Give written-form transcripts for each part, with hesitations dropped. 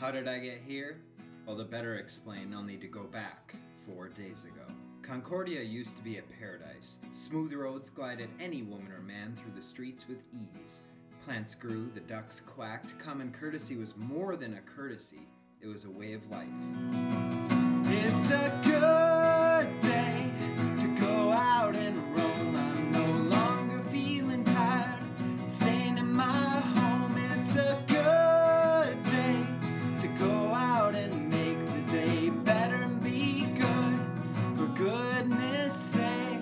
How did I get here? Well, to better explain, I'll need to go back 4 days ago. Concordia used to be a paradise. Smooth roads glided any woman or man through the streets with ease. Plants grew, the ducks quacked. Common courtesy was more than a courtesy, it was a way of life. It's a good day to go out and roam. I'm no longer feeling tired, staying in my home. It's a good day to go out and make the day better and be good, for goodness sake.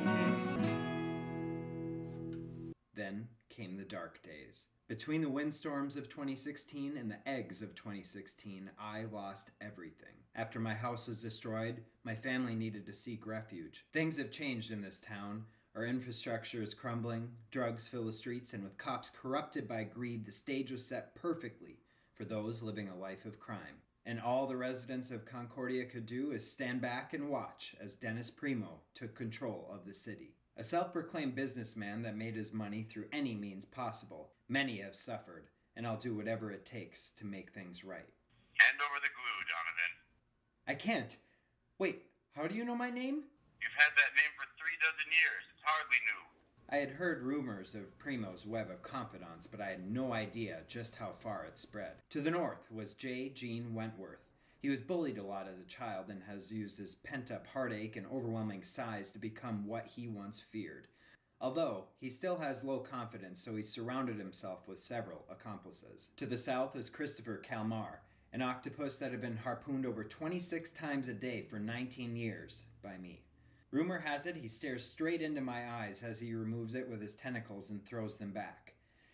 Then came the dark days. Between the windstorms of 2016 and the eggs of 2016, I lost everything. After my house was destroyed, my family needed to seek refuge. Things have changed in this town. Our infrastructure is crumbling, drugs fill the streets, and with cops corrupted by greed, the stage was set perfectly for those living a life of crime. And all the residents of Concordia could do is stand back and watch as Dennis Primo took control of the city. A self-proclaimed businessman that made his money through any means possible. Many have suffered, and I'll do whatever it takes to make things right. Hand over the glue, Donovan. I can't. Wait, how do you know my name? You've had that name for 3 dozen years. It's hardly new. I had heard rumors of Primo's web of confidants, but I had no idea just how far it spread. To the north was J. Gene Wentworth. He was bullied a lot as a child and has used his pent-up heartache and overwhelming size to become what he once feared. Although, he still has low confidence, so he's surrounded himself with several accomplices. To the south is Christopher Kalmar, an octopus that had been harpooned over 26 times a day for 19 years by me. Rumor has it he stares straight into my eyes as he removes it with his tentacles and throws them back.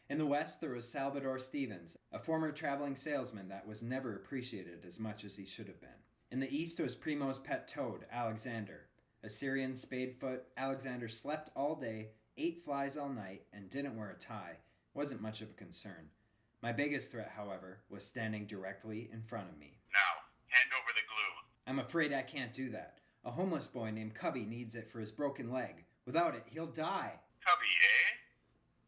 In the west, there was Salvador Stevens, a former traveling salesman that was never appreciated as much as he should have been. In the east was Primo's pet toad, Alexander. A Syrian spadefoot, Alexander slept all day, ate flies all night, and didn't wear a tie. Wasn't much of a concern. My biggest threat, however, was standing directly in front of me. Now, hand over the glue. I'm afraid I can't do that. A homeless boy named Cubby needs it for his broken leg. Without it, he'll die. Cubby, eh?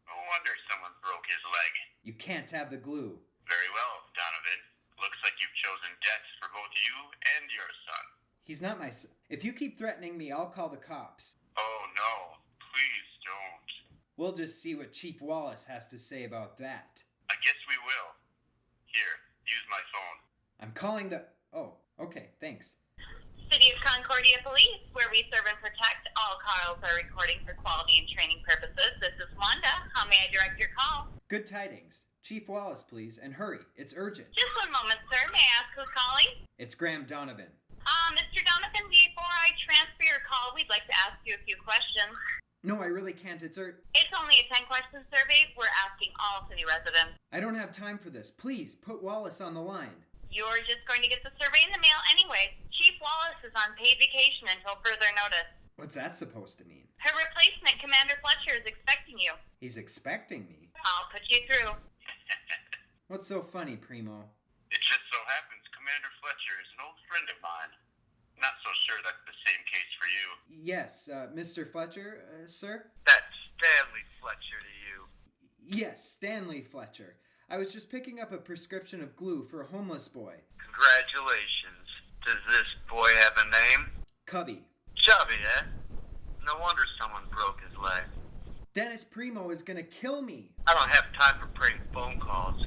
No wonder someone broke his leg. You can't have the glue. Very well, Donovan. Looks like you've chosen death for both you and your son. He's not my son. If you keep threatening me, I'll call the cops. Oh, no. Please don't. We'll just see what Chief Wallace has to say about that. I guess we will. Here, use my phone. I'm calling the... Oh, okay, thanks. City of Concordia Police, where we serve and protect. All calls are recording for quality and training purposes. This is Wanda. How may I direct your call? Good tidings. Chief Wallace, please, and hurry. It's urgent. Just one moment, sir. May I ask who's calling? It's Graham Donovan. Mr. Donovan, before I transfer your call, we'd like to ask you a few questions. No, I really can't. It's only a 10-question survey. We're asking all city residents. I don't have time for this. Please, put Wallace on the line. You're just going to get the survey in the mail anyway. Chief Wallace is on paid vacation until further notice. What's that supposed to mean? Her replacement, Commander Fletcher, is expecting you. He's expecting me? I'll put you through. What's so funny, Primo? It just so happens Commander Fletcher is an old friend of mine. Not so sure that's the same case for you. Yes, Mr. Fletcher, sir? That's Stanley Fletcher to you. Yes, Stanley Fletcher. I was just picking up a prescription of glue for a homeless boy. Congratulations. Does this boy have a name? Cubby. Chubby, eh? No wonder someone broke his leg. Dennis Primo is gonna kill me. I don't have time for prank phone calls.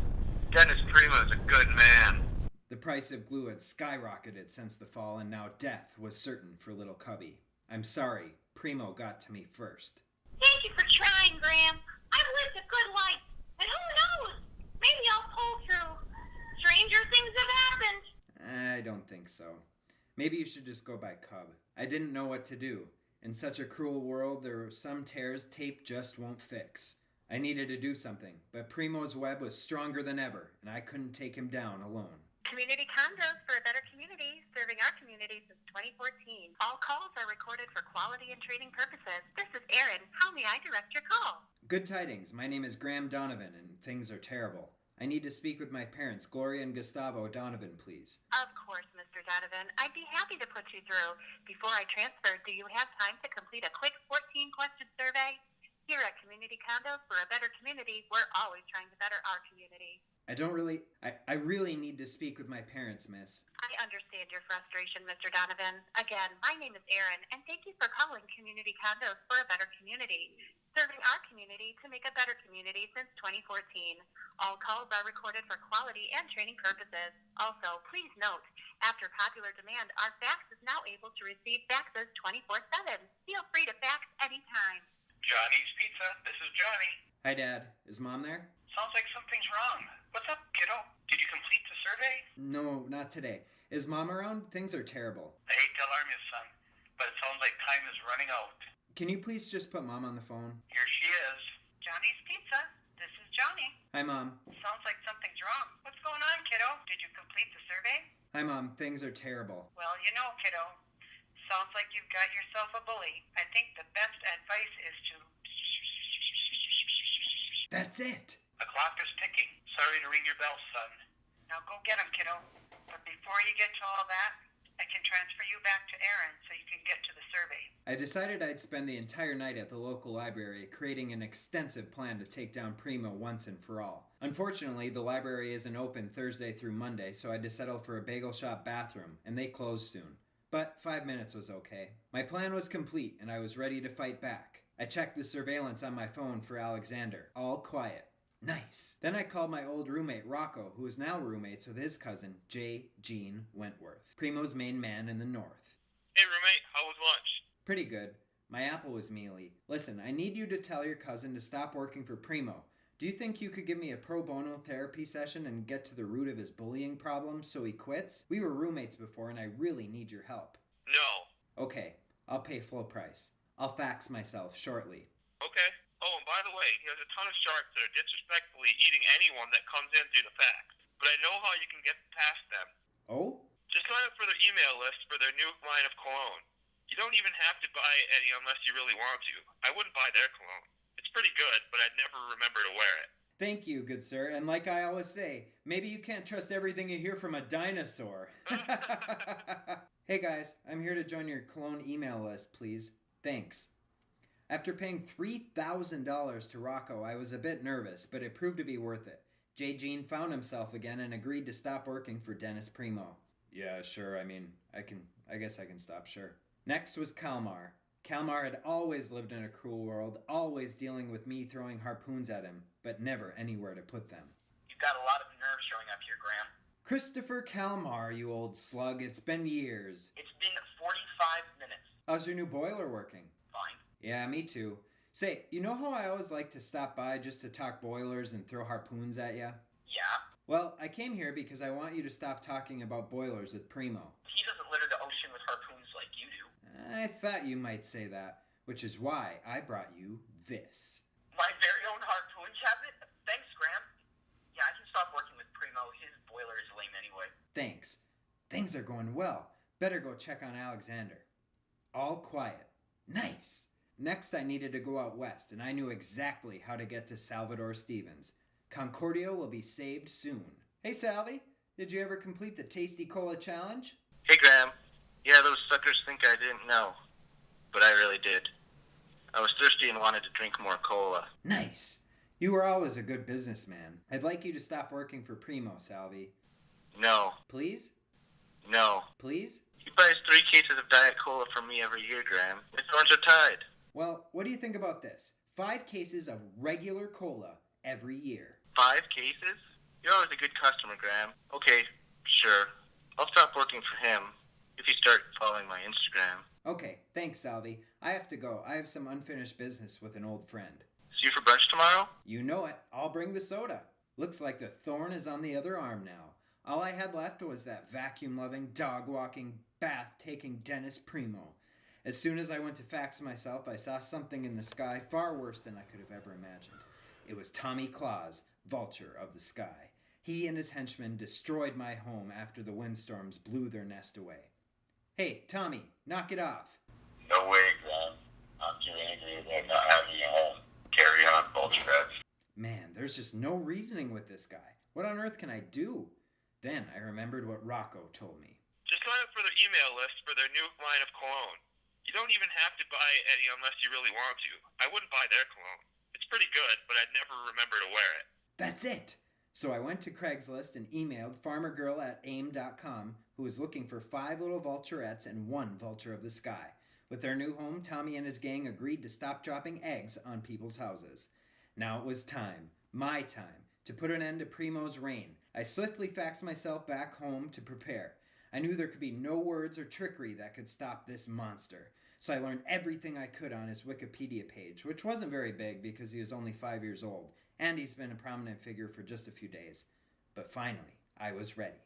Dennis Primo is a good man. The price of glue had skyrocketed since the fall, and now death was certain for little Cubby. I'm sorry, Primo got to me first. Thank you for trying, Graham. I've lived a good life, and who knows? Maybe I'll pull through. Stranger things have happened. I don't think so. Maybe you should just go by Cub. I didn't know what to do. In such a cruel world, there are some tears tape just won't fix. I needed to do something, but Primo's web was stronger than ever, and I couldn't take him down alone. Community Condos for a Better Community, serving our community since 2014. All calls are recorded for quality and training purposes. This is Erin. How may I direct your call? Good tidings. My name is Graham Donovan, and things are terrible. I need to speak with my parents, Gloria and Gustavo Donovan, please. Of course, Mr. Donovan. I'd be happy to put you through. Before I transfer, do you have time to complete a quick 14-question survey? Here at Community Condos for a Better Community, we're always trying to better our community. I really need to speak with my parents, miss. I understand your frustration, Mr. Donovan. Again, my name is Erin, and thank you for calling Community Condos for a Better Community, serving our community to make a better community since 2014. All calls are recorded for quality and training purposes. Also, please note, after popular demand, our fax is now able to receive faxes 24/7. Feel free to fax anytime. Johnny's Pizza, this is Johnny. Hi, Dad. Is Mom there? Sounds like something's wrong. What's up, kiddo? Did you complete the survey? No, not today. Is Mom around? Things are terrible. I hate to alarm you, son, but it sounds like time is running out. Can you please just put Mom on the phone? Here she is. Johnny's Pizza. This is Johnny. Hi, Mom. Sounds like something's wrong. What's going on, kiddo? Did you complete the survey? Hi, Mom. Things are terrible. Well, kiddo, sounds like you've got yourself a bully. I think the best advice is to... That's it. The clock is ticking. Sorry to ring your bell, son. Now go get him, kiddo. But before you get to all that, I can transfer you back to Erin so you can get to the survey. I decided I'd spend the entire night at the local library creating an extensive plan to take down Primo once and for all. Unfortunately, the library isn't open Thursday through Monday, so I had to settle for a bagel shop bathroom, and they close soon. But 5 minutes was okay. My plan was complete, and I was ready to fight back. I checked the surveillance on my phone for Alexander. All quiet. Nice. Then I called my old roommate Rocco, who is now roommates with his cousin, J. Gene Wentworth, Primo's main man in the north. Hey, roommate, how was lunch? Pretty good. My apple was mealy. Listen, I need you to tell your cousin to stop working for Primo. Do you think you could give me a pro bono therapy session and get to the root of his bullying problems so he quits? We were roommates before and I really need your help. No. Okay, I'll pay full price. I'll fax myself shortly. Okay. Oh, and by the way, he has a ton of sharks that are disrespectfully eating anyone that comes in through the fax. But I know how you can get past them. Oh? Just sign up for their email list for their new line of cologne. You don't even have to buy any unless you really want to. I wouldn't buy their cologne. It's pretty good, but I'd never remember to wear it. Thank you, good sir. And like I always say, maybe you can't trust everything you hear from a dinosaur. Hey guys, I'm here to join your cologne email list, please. Thanks. After paying $3,000 to Rocco, I was a bit nervous, but it proved to be worth it. J. Gene found himself again and agreed to stop working for Dennis Primo. Yeah, sure. I guess I can stop, sure. Next was Kalmar. Kalmar had always lived in a cruel world, always dealing with me throwing harpoons at him, but never anywhere to put them. You've got a lot of nerve showing up here, Graham. Christopher Kalmar, you old slug. It's been years. It's been 45 minutes. How's your new boiler working? Fine. Yeah, me too. Say, you know how I always like to stop by just to talk boilers and throw harpoons at ya? Yeah? Well, I came here because I want you to stop talking about boilers with Primo. He doesn't litter the ocean with harpoons like you do. I thought you might say that, which is why I brought you this. My very own harpoon cabinet? Thanks, Graham. Yeah, I can stop working with Primo. His boiler is lame anyway. Thanks. Things are going well. Better go check on Alexander. All quiet. Nice. Next, I needed to go out west, and I knew exactly how to get to Salvador Stevens. Concordia will be saved soon. Hey, Salvi, did you ever complete the Tasty Cola Challenge? Hey, Graham. Yeah, those suckers think I didn't know, but I really did. I was thirsty and wanted to drink more cola. Nice. You were always a good businessman. I'd like you to stop working for Primo, Salvi. No. Please? No. Please? He buys 3 cases of Diet Cola from me every year, Graham. His hands are tied. Well, what do you think about this? 5 cases of regular cola every year. 5 cases? You're always a good customer, Graham. Okay, sure. I'll stop working for him if you start following my Instagram. Okay, thanks, Salvi. I have to go. I have some unfinished business with an old friend. See you for brunch tomorrow? You know it. I'll bring the soda. Looks like the thorn is on the other arm now. All I had left was that vacuum-loving, dog-walking, bath-taking Dennis Primo. As soon as I went to fax myself, I saw something in the sky far worse than I could have ever imagined. It was Tommy Claus, vulture of the sky. He and his henchmen destroyed my home after the windstorms blew their nest away. Hey, Tommy, knock it off. No way, Graham. I'm too angry about not having you home. Carry on, Vulture. Man, there's just no reasoning with this guy. What on earth can I do? Then I remembered what Rocco told me. Just sign up for their email list for their new line of cologne. You don't even have to buy any unless you really want to. I wouldn't buy their cologne. It's pretty good, but I'd never remember to wear it. That's it. So I went to Craigslist and emailed farmergirl@aim.com, who was looking for 5 little vulturettes and 1 vulture of the sky. With their new home, Tommy and his gang agreed to stop dropping eggs on people's houses. Now it was time, my time, to put an end to Primo's reign. I swiftly faxed myself back home to prepare. I knew there could be no words or trickery that could stop this monster. So I learned everything I could on his Wikipedia page, which wasn't very big because he was only 5 years old, and he's been a prominent figure for just a few days. But finally, I was ready.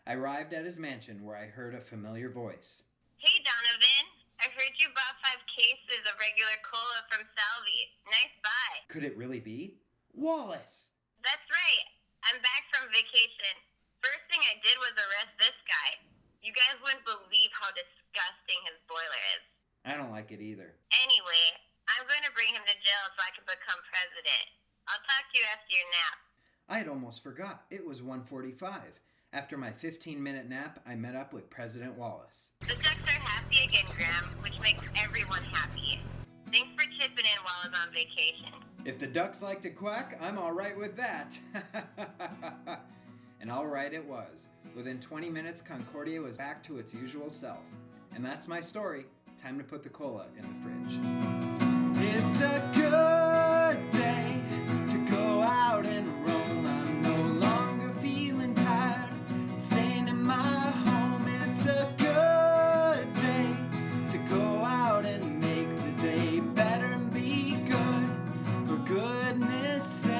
I arrived at his mansion where I heard a familiar voice. Hey, Donovan. I heard you bought 5 cases of regular cola from Salvi. Nice buy. Could it really be? Wallace! That's right. I'm back from vacation. First thing I did was arrest this guy. You guys wouldn't believe how disgusting his boiler is. I don't like it either. Anyway, I'm going to bring him to jail so I can become president. I'll talk to you after your nap. I had almost forgot. It was 1:45. After my 15-minute nap, I met up with President Wallace. The ducks are happy again, Graham, which makes everyone happy. Thanks for chipping in while I was on vacation. If the ducks like to quack, I'm all right with that. And all right it was. Within 20 minutes, Concordia was back to its usual self. And that's my story. Time to put the cola in the fridge. It's a good day to go out and roam. I'm no longer feeling tired, staying in my home. It's a good day to go out and make the day better and be good, for goodness sake.